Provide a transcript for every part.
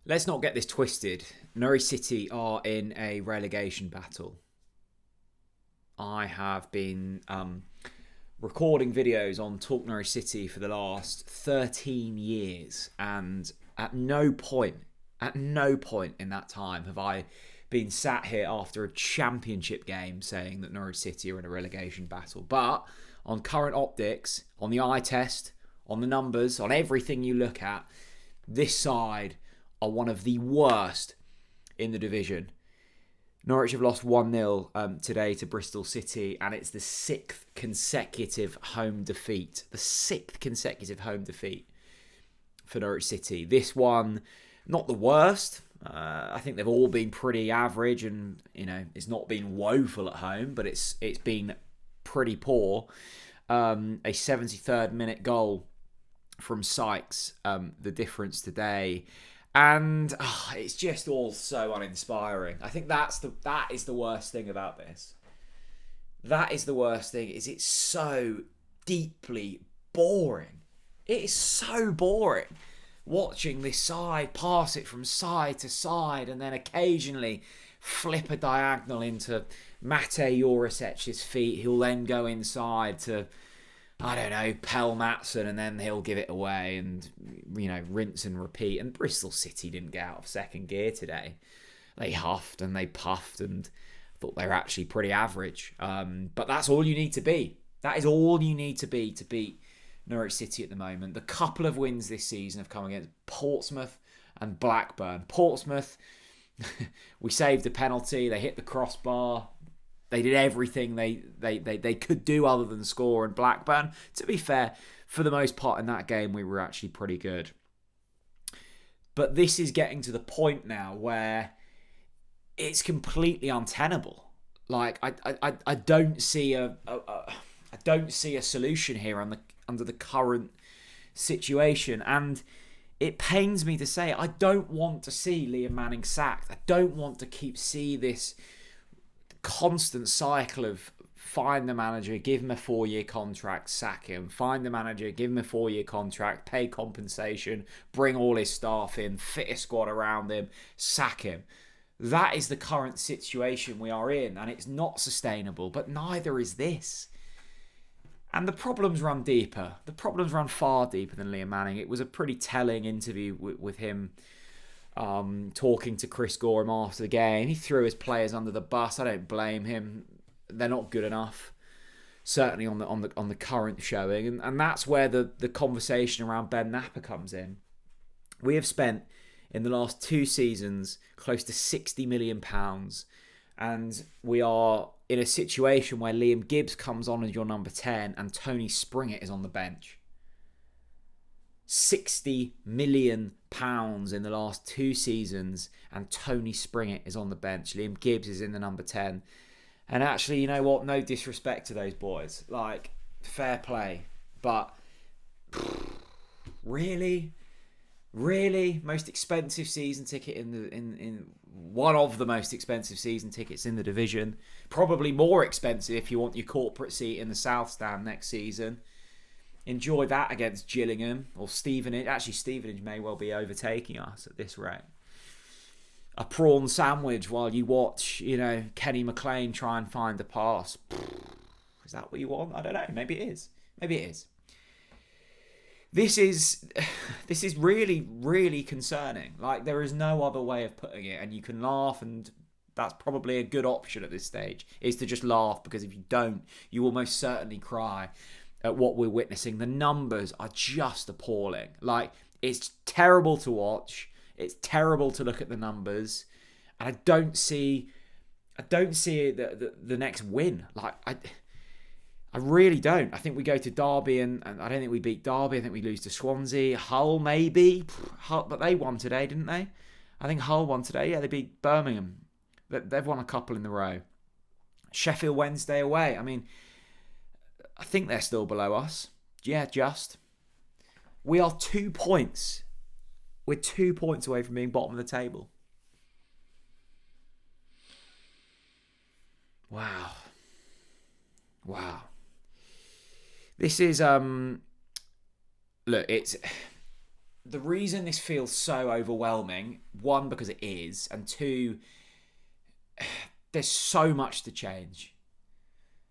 Let's not get this twisted. Norwich City are in a relegation battle. I have been recording videos on Talk Norwich City for the last 13 years, and at no point in that time have I been sat here after a championship game saying that Norwich City are in a relegation battle. But on current optics, on the eye test, on the numbers, on everything you look at, this side are one of the worst in the division. Norwich have lost 1-0 today to Bristol City, and it's the sixth consecutive home defeat. The sixth consecutive home defeat for Norwich City. This one, not the worst. I think they've all been pretty average, and it's not been woeful at home, but it's been pretty poor. A 73rd minute goal from Sykes, the difference today. And it's just all so uninspiring. I think that is the worst thing about this. That is the worst thing, is it's so deeply boring. It is so boring watching this side pass it from side to side and then occasionally flip a diagonal into Mate Jorisic's feet. He'll then go inside to, I don't know, Pell Matson, and then he'll give it away and, rinse and repeat. And Bristol City didn't get out of second gear today. They huffed and they puffed and thought they were actually pretty average. But that's all you need to be. That is all you need to beat Norwich City at the moment. The couple of wins this season have come against Portsmouth and Blackburn. Portsmouth, we saved a penalty. They hit the crossbar. They did everything they could do other than score. And Blackburn, to be fair, for the most part in that game, we were actually pretty good. But this is getting to the point now where it's completely untenable. Like I don't see a solution here under the current situation, and it pains me to say I don't want to see Liam Manning sacked. I don't want to see this constant cycle of find the manager, give him a 4-year contract, sack him. Find the manager, give him a 4-year contract, pay compensation, bring all his staff in, fit a squad around him, sack him. That is the current situation we are in, and it's not sustainable, but neither is this. And the problems run deeper. The problems run far deeper than Liam Manning. It was a pretty telling interview with him talking to Chris Gorham after the game. He threw his players under the bus. I don't blame him. They're not good enough, certainly on the current showing, and that's where the conversation around Ben Napper comes in. We have spent in the last 2 seasons close to £60 million, and we are in a situation where Liam Gibbs comes on as your number 10 and Tony Springett is on the bench. £60 million in the last 2 seasons, and Tony Springett is on the bench. Liam Gibbs is in the number 10. And actually, you know what? No disrespect to those boys. Like, fair play. But, really? Really? Most expensive season ticket in one of the most expensive season tickets in the division. Probably more expensive if you want your corporate seat in the South Stand next season. Enjoy that against Gillingham or Stevenage. Actually, Stevenage may well be overtaking us at this rate. A prawn sandwich while you watch, Kenny McLean try and find a pass. Is that what you want? I don't know. Maybe it is. Maybe it is. This is really, really concerning. Like, there is no other way of putting it. And you can laugh, and that's probably a good option at this stage, is to just laugh, because if you don't, you will most certainly cry at what we're witnessing. The numbers are just appalling. Like, it's terrible to watch. It's terrible to look at the numbers, and I don't see the next win. Like, I really don't. I think we go to Derby, and I don't think we beat Derby. I think we lose to Swansea. Hull, maybe. Hull, but they won today, didn't they? I think Hull won today. Yeah, they beat Birmingham. They've won a couple in the row. Sheffield Wednesday away. I mean, I think they're still below us. Yeah, just. We are 2 points. We're 2 points away from being bottom of the table. Wow. This is look, the reason this feels so overwhelming, one, because it is, and two, there's so much to change.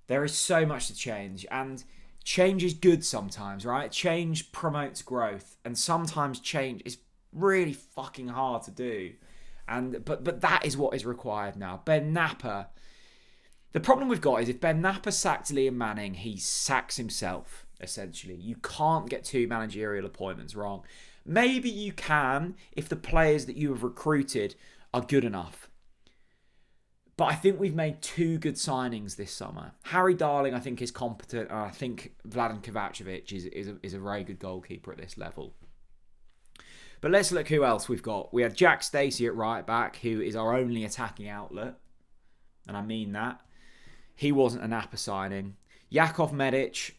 There is so much to change, and change is good sometimes, right? Change promotes growth, and sometimes change is really fucking hard to do. But that is what is required now. Ben Napper. The problem we've got is if Ben Napper sacked Liam Manning, he sacks himself, essentially. You can't get two managerial appointments wrong. Maybe you can if the players that you have recruited are good enough. But I think we've made two good signings this summer. Harry Darling, I think, is competent. And I think Vladan Kovacevic is a very good goalkeeper at this level. But let's look who else we've got. We have Jack Stacey at right back, who is our only attacking outlet. And I mean that. He wasn't a Napper signing. Jakov Medic,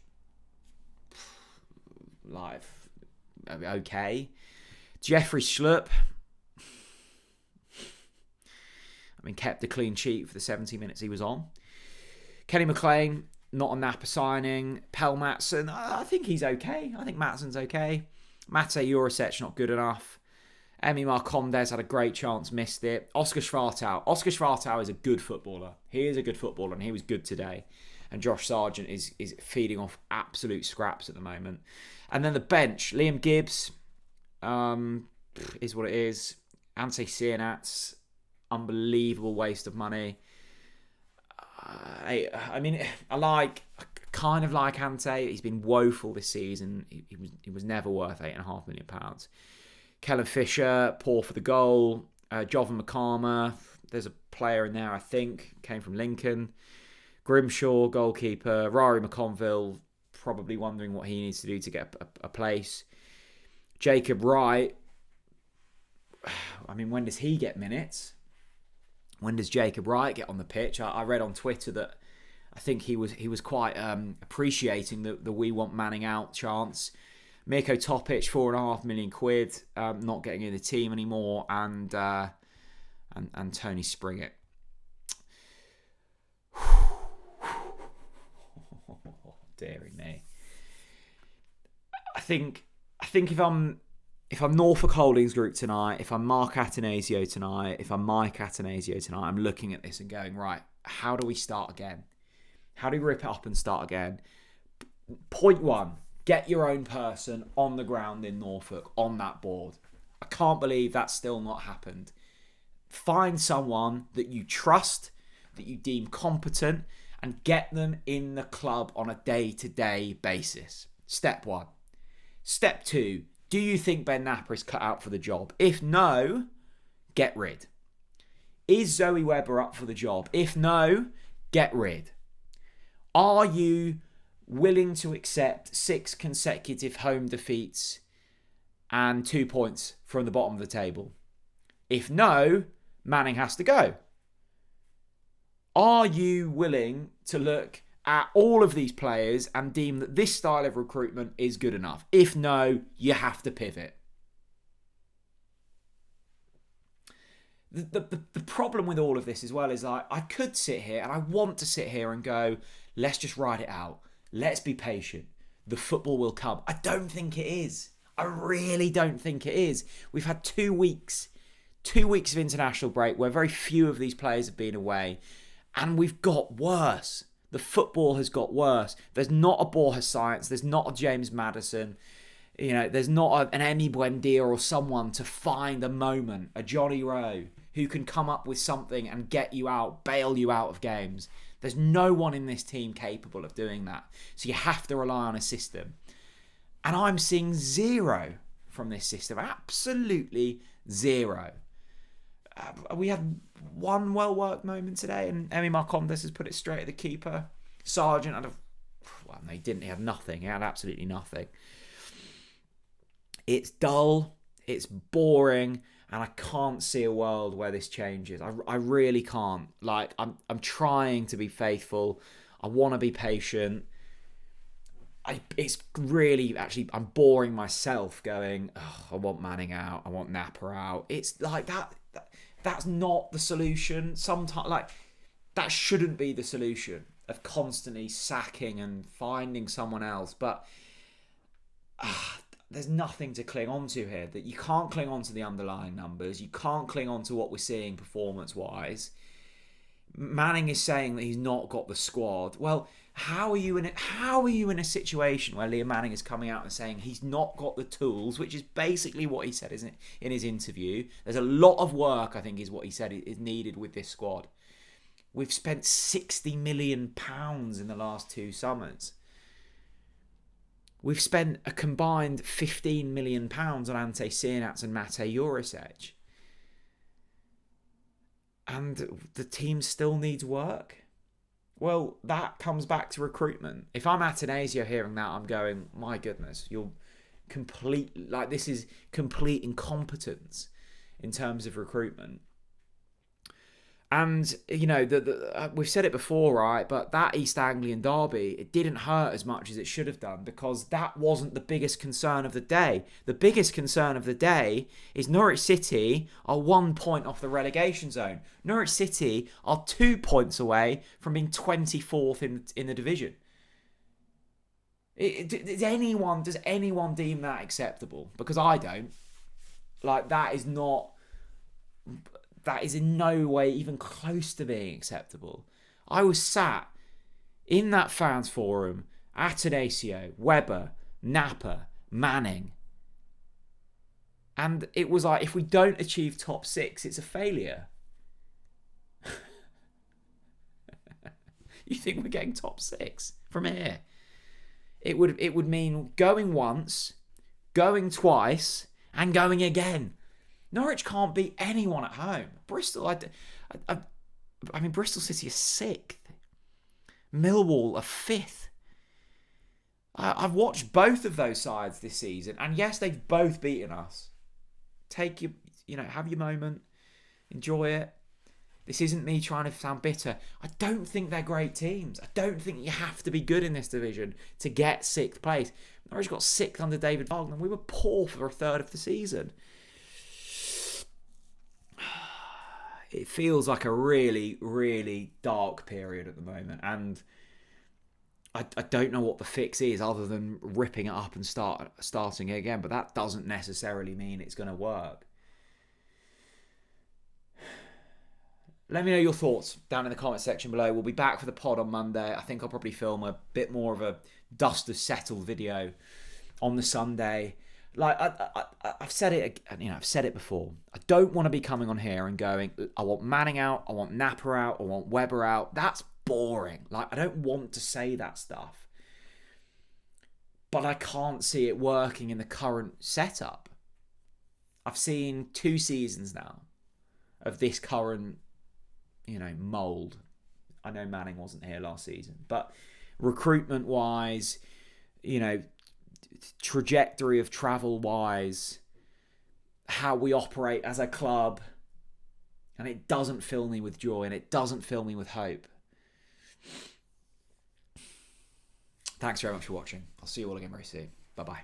okay. Jeffrey Schlupp, kept a clean sheet for the 70 minutes he was on. Kenny McLean, not a Napper signing. Pell Matson, I think he's okay. I think Matson's okay. Mate Jurasec, not good enough. Emi Marcondes had a great chance, missed it. Oscar Schwartau. Oscar Schwartau is a good footballer. He is a good footballer, and he was good today. And Josh Sargent is feeding off absolute scraps at the moment. And then the bench, Liam Gibbs is what it is. Ante Cianats, unbelievable waste of money. I kind of like Ante. He's been woeful this season. He was never worth £8.5 million. Kellen Fisher, poor for the goal. Jovan McCarmer, there's a player in there, I think, came from Lincoln. Grimshaw, goalkeeper. Rory McConville, probably wondering what he needs to do to get a place. Jacob Wright, when does he get minutes? When does Jacob Wright get on the pitch? I read on Twitter that I think he was quite appreciating the "we want Manning out" chance. Mirko Topic, £4.5 million, not getting in the team anymore, and Tony Springett. Dearie me. I think if I'm Norfolk Holdings Group tonight, if I'm Mark Atanasio tonight, if I'm Mike Atanasio tonight, I'm looking at this and going, right, how do we start again? How do we rip it up and start again? Point one. Get your own person on the ground in Norfolk, on that board. I can't believe that's still not happened. Find someone that you trust, that you deem competent, and get them in the club on a day-to-day basis. Step one. Step two, do you think Ben Napper is cut out for the job? If no, get rid. Is Zoe Webber up for the job? If no, get rid. Are you willing to accept 6 consecutive home defeats and 2 points from the bottom of the table? If no, Manning has to go. Are you willing to look at all of these players and deem that this style of recruitment is good enough? If no, you have to pivot. The problem with all of this as well is I could sit here and I want to sit here and go, let's just ride it out. Let's be patient. The football will come. I don't think it is. I really don't think it is. We've had 2 weeks. 2 weeks of international break where very few of these players have been away. And we've got worse. The football has got worse. There's not a Borja Science. There's not a James Maddison. There's not an Emi Buendia or someone to find a moment, a Johnny Rowe, who can come up with something and get you out, bail you out of games. There's no one in this team capable of doing that. So you have to rely on a system. And I'm seeing zero from this system. Absolutely zero. We had one well-worked moment today, and Emi Marcondes has put it straight at the keeper. Sargent had he didn't. He had nothing. He had absolutely nothing. It's dull. It's boring. And I can't see a world where this changes. I really can't. I'm trying to be faithful. I want to be patient. It's really, actually, I'm boring myself going, I want Manning out. I want Napper out. It's like that. That's not the solution. Sometimes, that shouldn't be the solution of constantly sacking and finding someone else. But there's nothing to cling on to here. That you can't cling on to the underlying numbers. You can't cling on to what we're seeing performance-wise. Manning is saying that he's not got the squad. Well, how are you in a situation where Liam Manning is coming out and saying he's not got the tools, which is basically what he said, isn't it, in his interview? There's a lot of work, I think, is what he said is needed with this squad. We've spent £60 million in the last 2 summers. We've spent a combined £15 million on Ante Ciernats and Mate Jurisic. And the team still needs work. Well, that comes back to recruitment. If I'm Atanasio hearing that, I'm going, my goodness, you're complete, like, this is complete incompetence in terms of recruitment. And, you know, we've said it before, right? But that East Anglian derby, it didn't hurt as much as it should have done because that wasn't the biggest concern of the day. The biggest concern of the day is Norwich City are 1 point off the relegation zone. Norwich City are 2 points away from being 24th in the division. Does anyone deem that acceptable? Because I don't. Like, that is in no way even close to being acceptable. I was sat in that fans forum, Atanasio, Webber, Napper, Manning. And it was like, if we don't achieve top 6, it's a failure. You think we're getting top 6 from here? It would mean going once, going twice, and going again. Norwich can't beat anyone at home. Bristol, I mean, Bristol City is 6th. Millwall are 5th. I've watched both of those sides this season, and yes, they've both beaten us. Have your moment, enjoy it. This isn't me trying to sound bitter. I don't think they're great teams. I don't think you have to be good in this division to get 6th place. Norwich got 6th under David Wagner. We were poor for a third of the season. It feels like a really, really dark period at the moment, and I don't know what the fix is other than ripping it up and starting it again, but that doesn't necessarily mean it's going to work. Let me know your thoughts down in the comment section below. We'll be back for the pod on Monday. I think I'll probably film a bit more of a dust has settled video on the Sunday. Like, I've said it, I've said it before. I don't want to be coming on here and going, I want Manning out, I want Napper out, I want Webber out. That's boring. Like, I don't want to say that stuff. But I can't see it working in the current setup. I've seen 2 seasons now of this current, mould. I know Manning wasn't here last season, but recruitment-wise, trajectory of travel-wise, how we operate as a club, and it doesn't fill me with joy, and it doesn't fill me with hope. Thanks very much for watching. I'll see you all again very soon. Bye-bye.